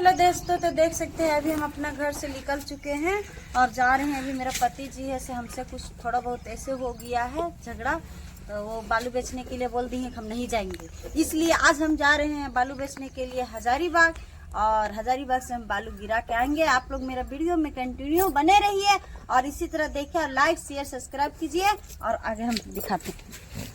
Hello दोस्तों, तो देख सकते हैं अभी हम अपना घर से निकल चुके हैं और जा रहे हैं। अभी मेरा पति जी है से हमसे कुछ थोड़ा बहुत ऐसे हो गया है झगड़ा, तो वो बालू बेचने के लिए बोल दी है कि हम नहीं जाएंगे। इसलिए आज हम जा रहे हैं बालू बेचने के लिए हजारीबाग, और हजारीबाग से हम बालू गिरा के आएंगे। आप लोग मेरा वीडियो में कंटिन्यू बने रहिए और इसी तरह देखिए और लाइक शेयर सब्सक्राइब कीजिए और आगे हम दिखाते हैं।